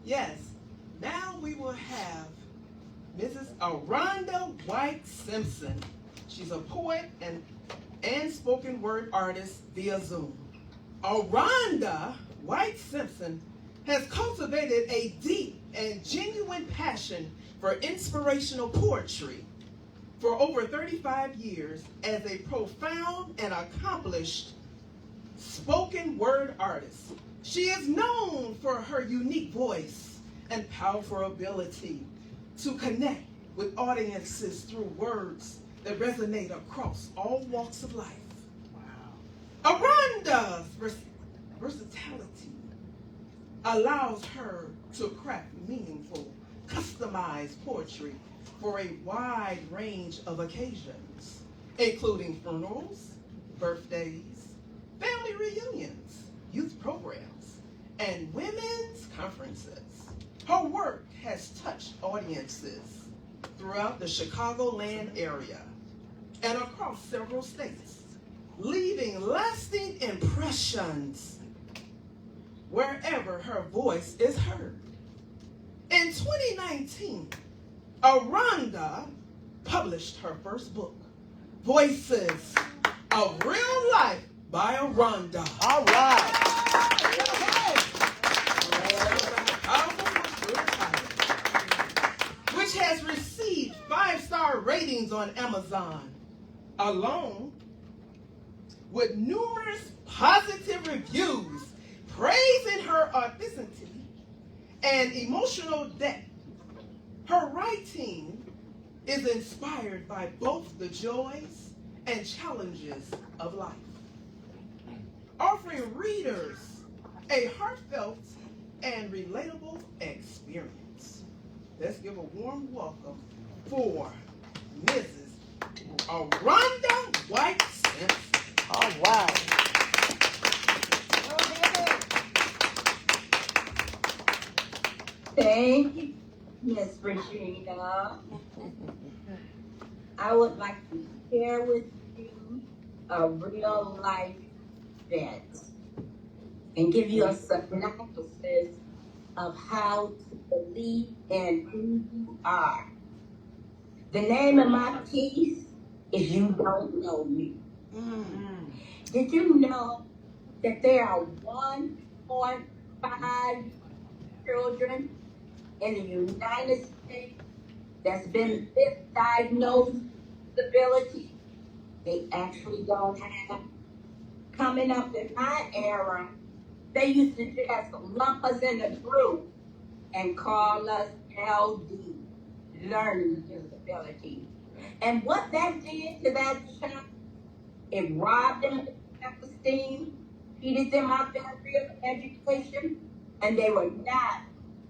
Yes. Now we will have Mrs. Aranda White Simpson. She's a poet and spoken word artist via Zoom. Aranda White Simpson has cultivated a deep and genuine passion for inspirational poetry for over 35 years as a profound and accomplished spoken word artist. She is known for her unique voice and powerful ability to connect with audiences through words that resonate across all walks of life. Wow. Aranda's versatility allows her to craft meaningful, customized poetry for a wide range of occasions, including funerals, birthdays, family reunions, youth programs, and women's conferences. Her work has touched audiences throughout the Chicagoland area and across several states, leaving lasting impressions wherever her voice is heard. In 2019, Aranda published her first book, Voices of Real Life by Aranda. All right. Which has received 5-star ratings on Amazon, along with numerous positive reviews praising her authenticity and emotional depth. Her writing is inspired by both the joys and challenges of life, offering readers a heartfelt and relatable experience. Let's give a warm welcome for Mrs. Aranda White Simpson. All right. Thank you, Miss Regina. I would like to share with you a real life event and give you a synopsis of how to believe in who you are. The name of my piece is You Don't Know Me. Did you know that there are 1.5 children in the United States that's been misdiagnosed with disability? They actually don't have. Coming up in my era, they used to just lump us in a group and call us LD, learning disability. And what that did to that child, it robbed them of self-esteem, cheated them out their real education, and they were not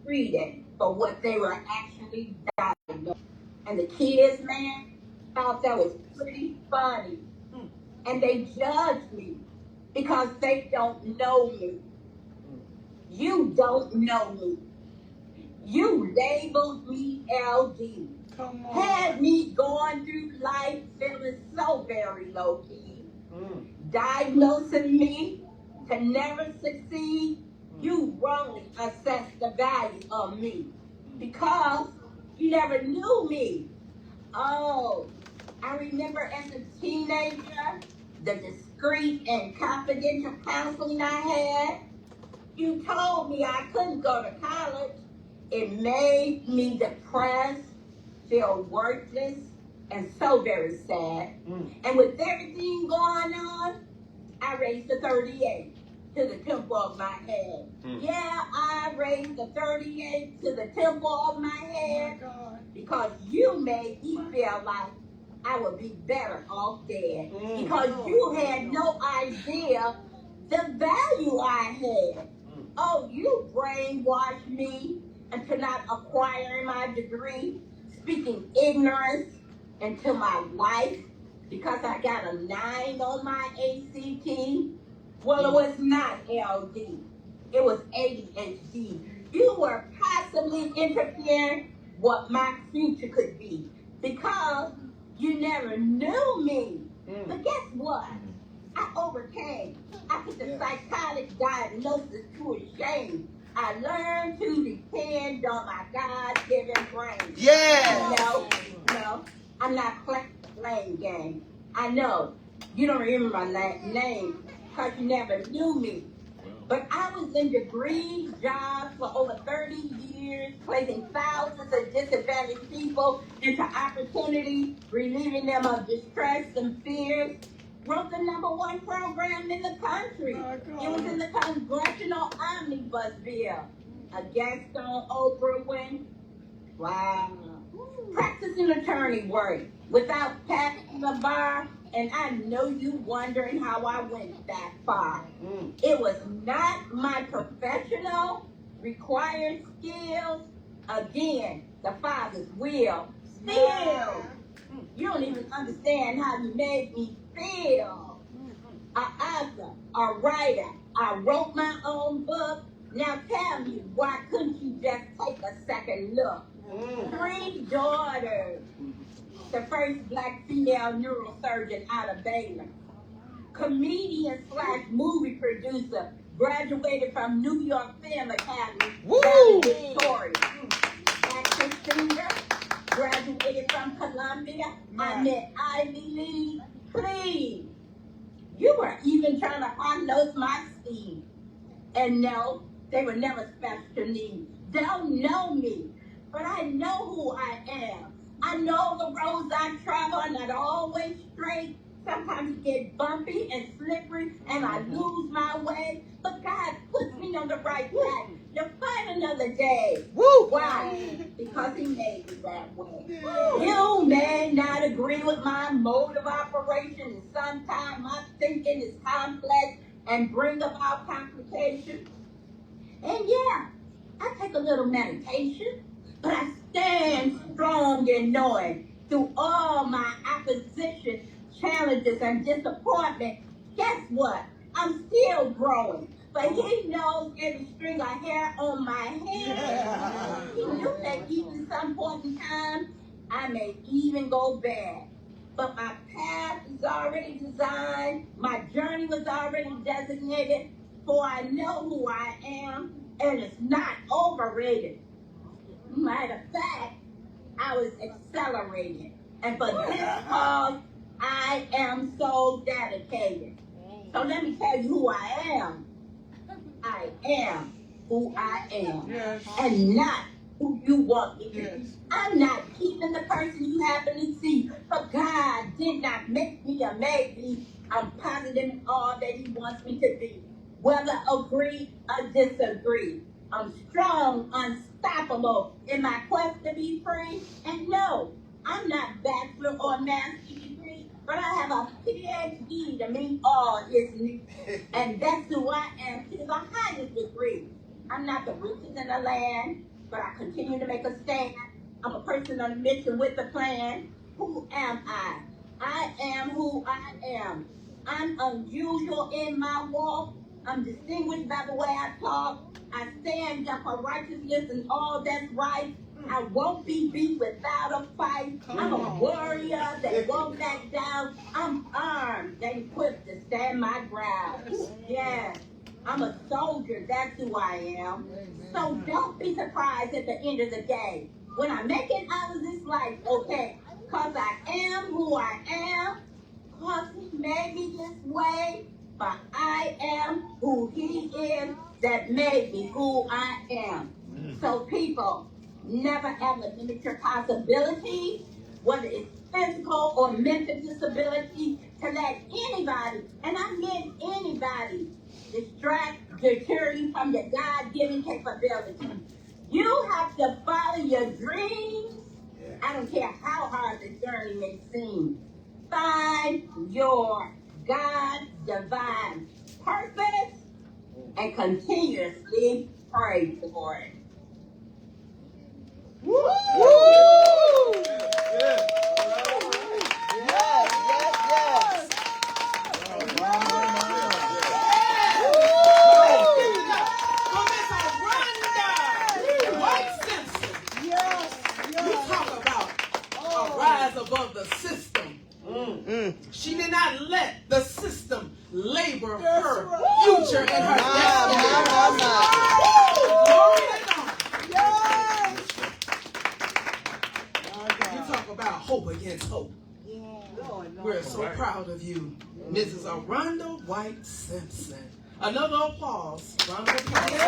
treated for what they were actually diagnosed. And the kids, man, thought that was pretty funny. And they judged me because they don't know me. You don't know me. You labeled me LD. Had me going through life feeling so very low-key. Diagnosing me to never succeed. You wrongly assessed the value of me because you never knew me. Oh, I remember as a teenager, the discreet and confidential counseling I had. You told me I couldn't go to college. It made me depressed, feel worthless, and so very sad. And with everything going on, I raised the 38 to the temple of my head. Yeah, I raised the 38 to the temple of my head because you made me feel like I would be better off dead. Because you had no idea the value I had. Oh, you brainwashed me into not acquiring my degree, speaking ignorance into my life because I got a 9 on my ACT. Well, it was not LD. It was ADHD. You were possibly interfering what my future could be because you never knew me. But guess what? I overcame. I put the psychotic diagnosis to a shame. I learned to depend on my God-given brain. Yes. No, I'm not playing game. I know you don't remember my name because you never knew me. But I was in degree jobs for over 30 years, placing thousands of disadvantaged people into opportunity, relieving them of distress and fears. Wrote the #1 program in the country. It was in the Congressional Omnibus Bill. A guest on Oprah win. Wow. Practicing attorney work without passing the bar, and I know you wondering how I went that far. It was not my professional required skills. Again, the Father's will. Still, you don't even understand how you made me feel. An author, a writer. I wrote my own book. Now tell me, why couldn't you just take a second look? 3 daughters. The first black female neurosurgeon out of Baylor. Comedian / movie producer. Graduated from New York Film Academy. Valedictorian. Actor singer. Graduated from Columbia. I met Ivy League. Please. You were even trying to hard-nose my steam. And no, they were never special needs. Don't know me, but I know who I am. I know the roads I travel are not always straight. Sometimes it get bumpy and slippery, and I lose my way. But God puts me on the right track to fight another day. Woo! Why? Because He made me that way. You may not agree with my mode of operation, and sometimes my thinking is complex and bring about complications. And yeah, I take a little meditation, but I stand strong in knowing through all my opposition, challenges, and disappointment, guess what? I'm still growing. But He knows every string of hair on my head. He knew that even some point in time, I may even go bad. But my path is already designed. My journey was already designated. For I know who I am, and it's not overrated. Matter of fact, I was accelerated. And for this cause, I am so dedicated. So let me tell you who I am. I am who I am. Yes. And not who you want me to Yes. be. I'm not keeping the person you happen to see. But God did not make me a maybe. I'm positive in all that He wants me to be. Whether agree or disagree. I'm strong, unstoppable in my quest to be free. And no, I'm not bachelor or master's degree, but I have a PhD to meet all His needs. And that's who I am to the highest degree. I'm not the richest in the land, but I continue to make a stand. I'm a person on a mission with a plan. Who am I? I am who I am. I'm unusual in my walk. I'm distinguished by the way I talk. I stand up for righteousness and all that's right. I won't be beat without a fight. I'm a warrior that won't back down. I'm armed and equipped to stand my ground. Yes, I'm a soldier. That's who I am. So don't be surprised at the end of the day when I make it out of this life, okay? Because I am who I am. Because He made me this way. But I am who He is that made me who I am. So people, never ever limit your possibilities, whether it's physical or mental disability, to let anybody, and I mean anybody, distract, deter you from your God-given capability. You have to follow your dreams. I don't care how hard the journey may seem. Find your God's divine purpose and continuously pray for it. Woo! Yes, yes, You talk about a rise above the system. She did not let the system labor her future and her destiny. talk about hope against hope. We're so proud of you, Mrs. Arundel White Simpson. Another applause. Round of applause.